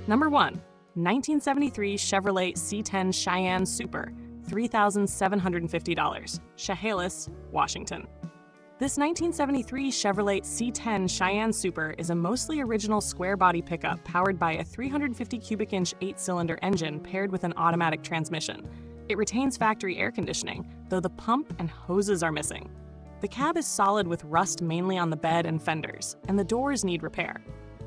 Number 1. 1973 Chevrolet C10 Cheyenne Super, $3,750, Chehalis, Washington. This 1973 Chevrolet C10 Cheyenne Super is a mostly original square-body pickup powered by a 350 cubic inch 8-cylinder engine paired with an automatic transmission. It retains factory air conditioning, though the pump and hoses are missing. The cab is solid with rust mainly on the bed and fenders, and the doors need repair.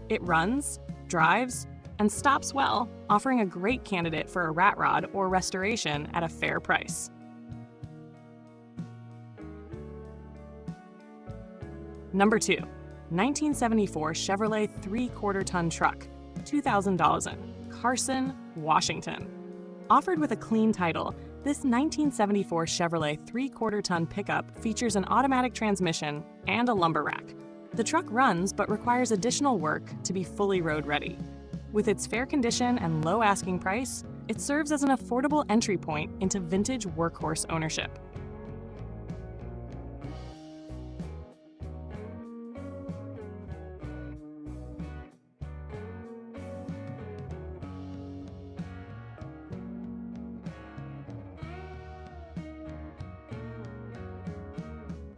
It runs, drives, and stops well, offering a great candidate for a rat rod or restoration at a fair price. Number 2. 1974 Chevrolet 3/4 ton truck, $2,000, Carson, Washington. Offered with a clean title, this 1974 Chevrolet 3/4 ton pickup features an automatic transmission and a lumber rack. The truck runs but requires additional work to be fully road ready. With its fair condition and low asking price, it serves as an affordable entry point into vintage workhorse ownership.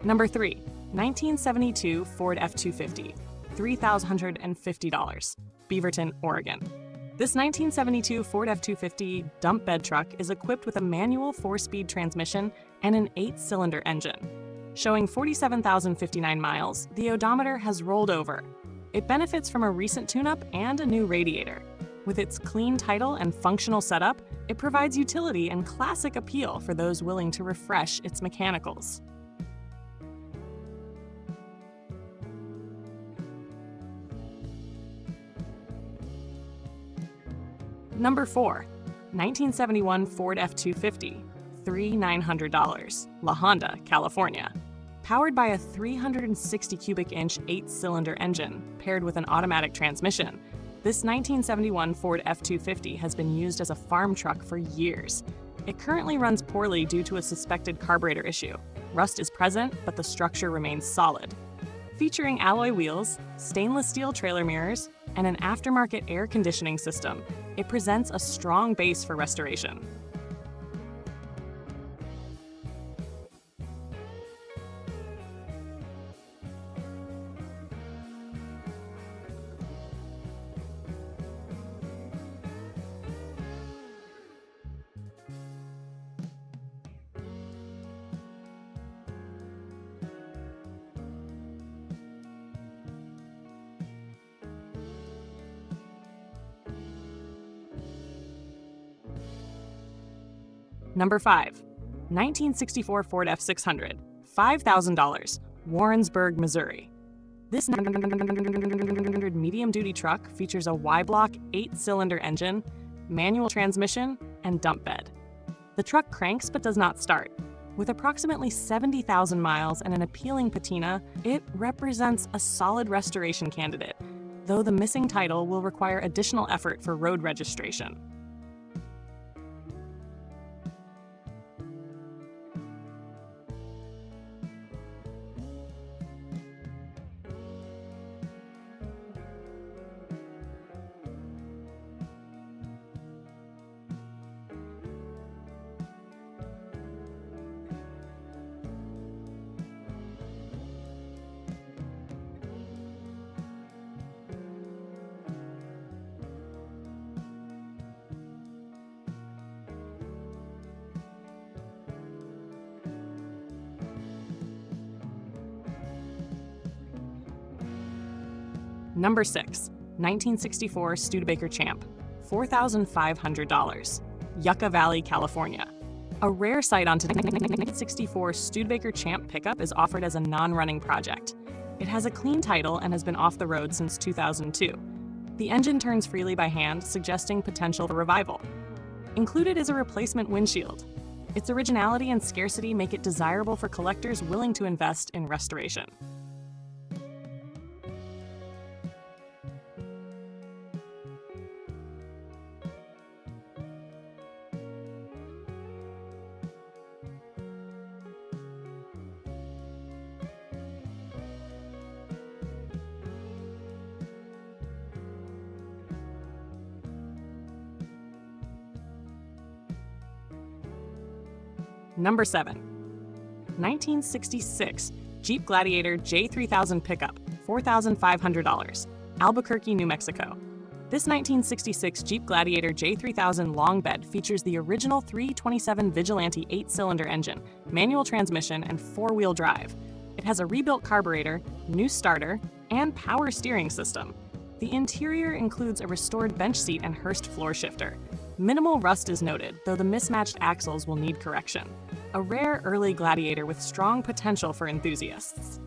Number 3. 1972 Ford F250, $3,150, Beaverton, Oregon. This 1972 Ford F250 dump bed truck is equipped with a manual 4-speed transmission and an 8-cylinder engine. Showing 47,059 miles, the odometer has rolled over. It benefits from a recent tune-up and a new radiator. With its clean title and functional setup, it provides utility and classic appeal for those willing to refresh its mechanicals. Number 4. 1971 Ford F250, $3,900, La Honda, California. Powered by a 360 cubic inch 8-cylinder engine paired with an automatic transmission, this 1971 Ford F250 has been used as a farm truck for years. It currently runs poorly due to a suspected carburetor issue. Rust is present, but the structure remains solid. Featuring alloy wheels, stainless steel trailer mirrors, and an aftermarket air conditioning system, it presents a strong base for restoration. Number 5. 1964 Ford F600, $5,000, Warrensburg, Missouri. This medium-duty truck features a Y-block 8-cylinder engine, manual transmission, and dump bed. The truck cranks but does not start. With approximately 70,000 miles and an appealing patina, it represents a solid restoration candidate, though the missing title will require additional effort for road registration. Number 6. 1964 Studebaker Champ, $4,500, Yucca Valley, California. A rare sight on today's 1964 Studebaker Champ pickup is offered as a non-running project. It has a clean title and has been off the road since 2002. The engine turns freely by hand, suggesting potential for revival. Included is a replacement windshield. Its originality and scarcity make it desirable for collectors willing to invest in restoration. Number 7. 1966 Jeep Gladiator J3000 Pickup, $4,500, Albuquerque, New Mexico. This 1966 Jeep Gladiator J3000 long bed features the original 327 Vigilante 8-cylinder engine, manual transmission, and 4-wheel drive. It has a rebuilt carburetor, new starter, and power steering system. The interior includes a restored bench seat and Hurst floor shifter. Minimal rust is noted, though the mismatched axles will need correction. A rare early Gladiator with strong potential for enthusiasts.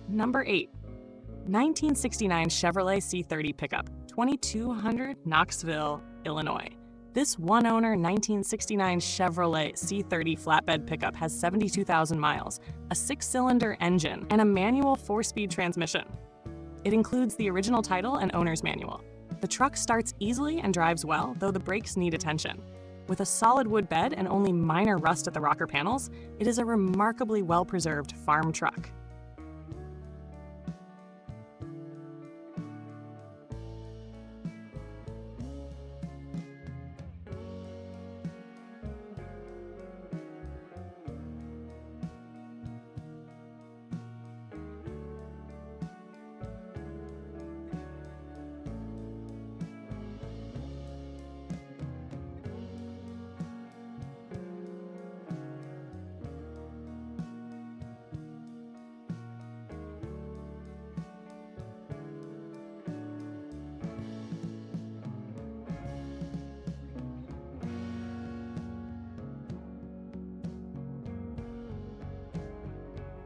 Number 8. 1969 Chevrolet C30 Pickup, 2200 Knoxville, Illinois. This one-owner 1969 Chevrolet C30 flatbed pickup has 72,000 miles, a 6-cylinder engine, and a manual 4-speed transmission. It includes the original title and owner's manual. The truck starts easily and drives well, though the brakes need attention. With a solid wood bed and only minor rust at the rocker panels, it is a remarkably well-preserved farm truck.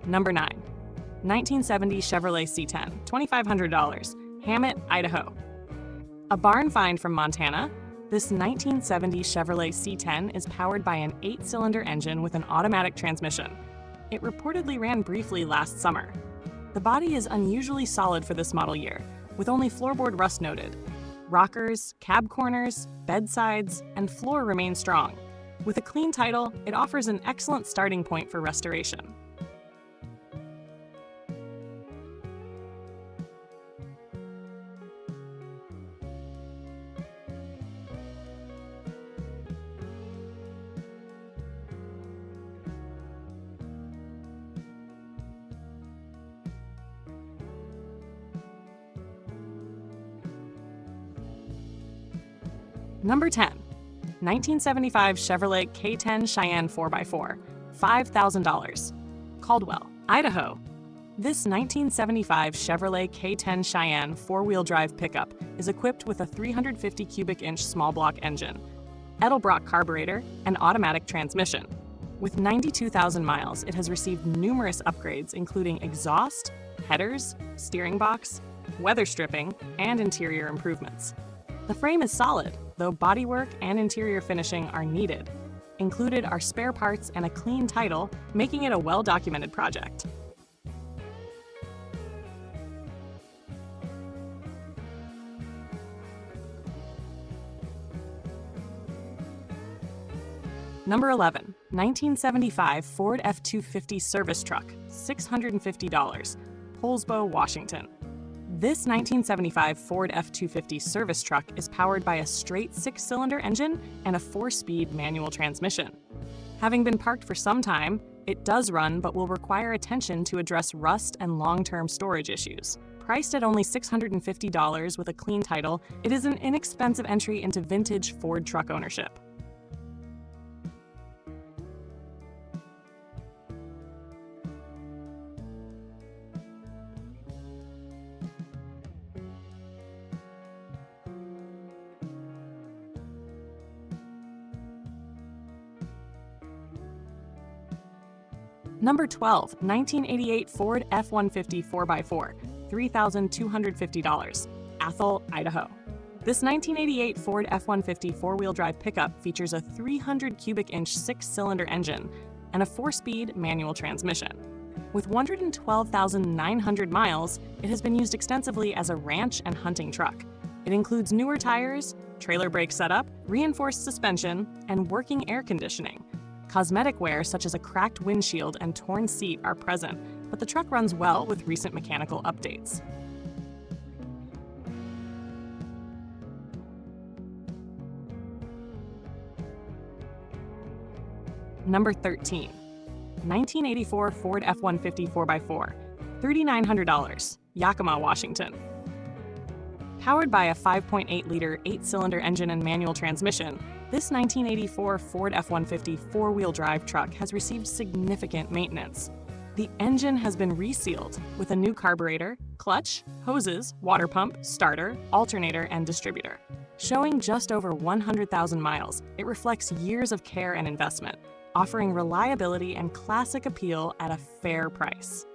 Number 9. 1970 Chevrolet C10, $2,500, Hammett, Idaho. A barn find from Montana, this 1970 Chevrolet C10 is powered by an 8-cylinder engine with an automatic transmission. It reportedly ran briefly last summer. The body is unusually solid for this model year, with only floorboard rust noted. Rockers, cab corners, bedsides, and floor remain strong. With a clean title, it offers an excellent starting point for restoration. Number 10. 1975 Chevrolet K10 Cheyenne 4x4, $5,000, Caldwell, Idaho. This 1975 Chevrolet K10 Cheyenne 4-wheel drive pickup is equipped with a 350 cubic inch small block engine, Edelbrock carburetor, and automatic transmission. With 92,000 miles, it has received numerous upgrades including exhaust, headers, steering box, weather stripping, and interior improvements. The frame is solid, though bodywork and interior finishing are needed. Included are spare parts and a clean title, making it a well-documented project. Number 11. 1975 Ford F250 service truck, $650, Poulsbo, Washington. This 1975 Ford F250 service truck is powered by a straight 6-cylinder engine and a 4-speed manual transmission. Having been parked for some time, it does run but will require attention to address rust and long-term storage issues. Priced at only $650 with a clean title, it is an inexpensive entry into vintage Ford truck ownership. Number 12, 1988 Ford F150 4x4, $3,250, Athol, Idaho. This 1988 Ford F-150 four-wheel drive pickup features a 300 cubic inch six-cylinder engine and a four-speed manual transmission. With 112,900 miles, it has been used extensively as a ranch and hunting truck. It includes newer tires, trailer brake setup, reinforced suspension, and working air conditioning. Cosmetic wear such as a cracked windshield and torn seat are present, but the truck runs well with recent mechanical updates. Number 13. 1984 Ford F-150 4x4, $3,900, Yakima, Washington. Powered by a 5.8-liter 8-cylinder engine and manual transmission, this 1984 Ford F-150 four-wheel drive truck has received significant maintenance. The engine has been resealed with a new carburetor, clutch, hoses, water pump, starter, alternator, and distributor. Showing just over 100,000 miles, it reflects years of care and investment, offering reliability and classic appeal at a fair price.